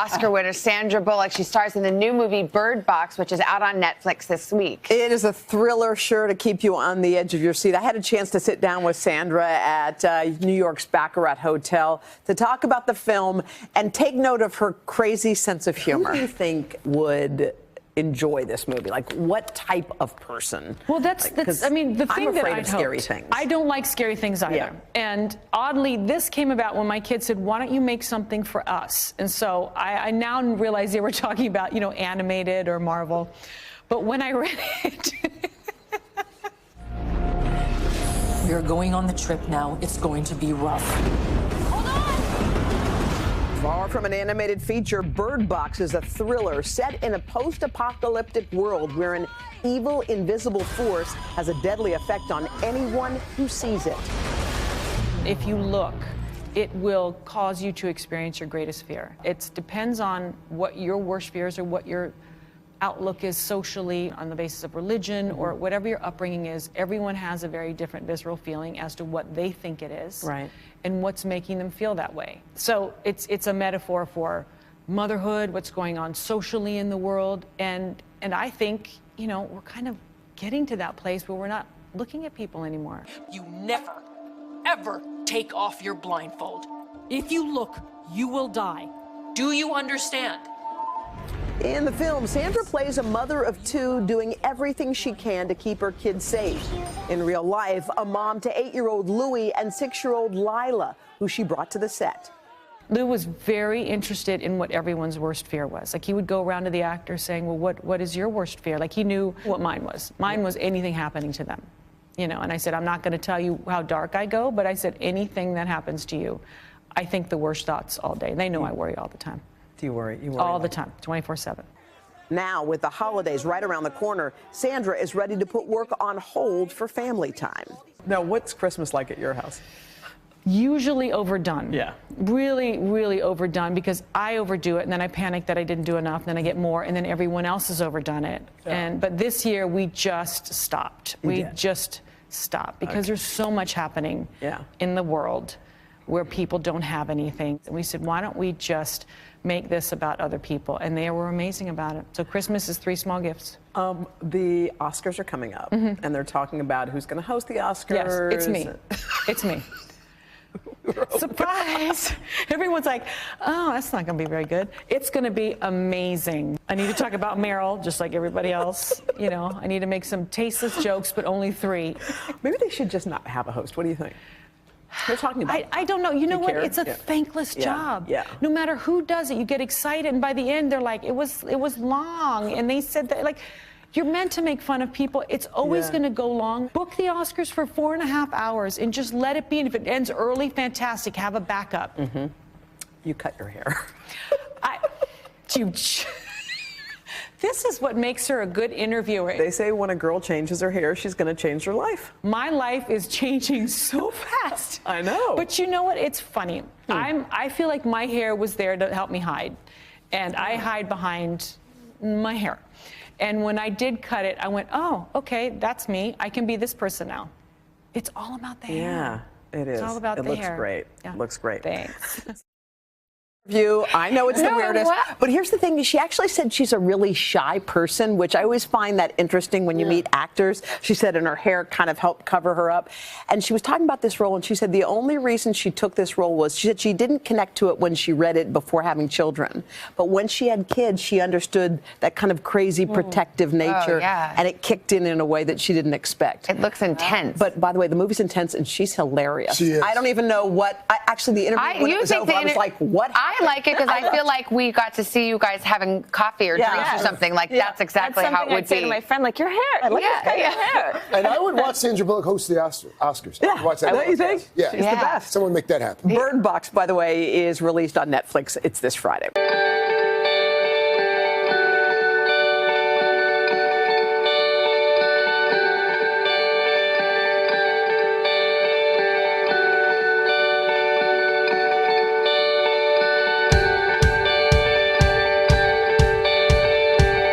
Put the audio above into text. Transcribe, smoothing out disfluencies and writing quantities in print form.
Oscar winner Sandra Bullock. She stars in the new movie Birdbox, which is out on Netflix this week. It is a thriller sure to keep you on the edge of your seat. I had a chance to sit down with Sandra at New York's Baccarat Hotel to talk about the film and take note of her crazy sense of humor. Who do you think would enjoy this movie? Like, what type of person? Well, that's I mean, the thing that I scary things. I don't like scary things either. Yeah. And oddly, this came about when my kids said, why don't you make something for us? And so I now realize they were talking about, you know, animated or Marvel. But when I read it... We're going on the trip now. It's going to be rough. Far from an animated feature, Birdbox is a thriller set in a post-apocalyptic world where an evil, invisible force has a deadly effect on anyone who sees it. If you look, it will cause you to experience your greatest fear. It depends on what your worst fears or what your outlook is socially on the basis of religion or whatever your upbringing is. Everyone has a very different visceral feeling as to what they think it is. Right. And what's making them feel that way. So it's a metaphor for motherhood, what's going on socially in the world, and I think, you know, we're kind of getting to that place where we're not looking at people anymore. You never, ever take off your blindfold. If you look, you will die. Do you understand? In the film, Sandra plays a mother of two doing everything she can to keep her kids safe. In real life, a mom to 8-year-old Louie and 6-year-old Laila, who she brought to the set. Lou was very interested in what everyone's worst fear was. Like, he would go around to the actors saying, well, what is your worst fear? Like, he knew what mine was. Mine was anything happening to them, you know, and I said, I'm not going to tell you how dark I go, but I said, anything that happens to you, I think the worst thoughts all day. They know I worry all the time. Do you worry? You worry all the time, 24/7. Now, with the holidays right around the corner, Sandra is ready to put work on hold for family time. Now, what's Christmas like at your house? Usually overdone. Yeah. Really, really overdone, because I overdo it and then I panic that I didn't do enough, and then I get more, and then everyone else has overdone it. Yeah. But this year we just stopped. We just stopped because there's so much happening in the world where people don't have anything. And we said, why don't we just make this about other people? And they were amazing about it. So Christmas is 3 small gifts. The Oscars are coming up, and they're talking about who's going to host the Oscars. Yes, it's me. It's me. Surprise! Everyone's like, oh, that's not going to be very good. It's going to be amazing. I need to talk about Meryl, just like everybody else. You know, I need to make some tasteless jokes, but only 3. Maybe they should just not have a host. What do you think? They're talking about I don't know. You know what? care? It's a thankless job. Yeah. No matter who does it, you get excited, and by the end, they're like, it was long, and they said that, like, you're meant to make fun of people. It's always going to go long. Book the Oscars for 4.5 hours and just let it be. And if it ends early, fantastic. Have a backup. You cut your hair. This is what makes her a good interviewer. They say when a girl changes her hair, she's going to change her life. My life is changing so fast. I know. But you know what? It's funny. I feel like my hair was there to help me hide. And I hide behind my hair. And when I did cut it, I went, oh, okay, that's me. I can be this person now. It's all about the hair. Yeah, it is. It's all about the hair. It looks great. Yeah. It looks great. Thanks. I know it's the weirdest, but here's the thing. She actually said she's a really shy person, which I always find that interesting when you meet actors. She said, and her hair kind of helped cover her up. And she was talking about this role, and she said the only reason she took this role was she said she didn't connect to it when she read it before having children. But when she had kids, she understood that kind of crazy protective nature, and it kicked in a way that she didn't expect. It looks intense. But by the way, the movie's intense, and she's hilarious. She is. I don't even know what, actually the interview, when it was over, I was like, what? I like it because I feel like we got to see you guys having coffee or drinks or something. Like, that's exactly how it would I'd say be. to my friend, like, your hair. I like your hair. And I would watch Sandra Bullock host the Oscars. Yeah, Watch that. don't you think? Yeah. She's the best. Someone make that happen. Birdbox, by the way, is released on Netflix. It's this Friday.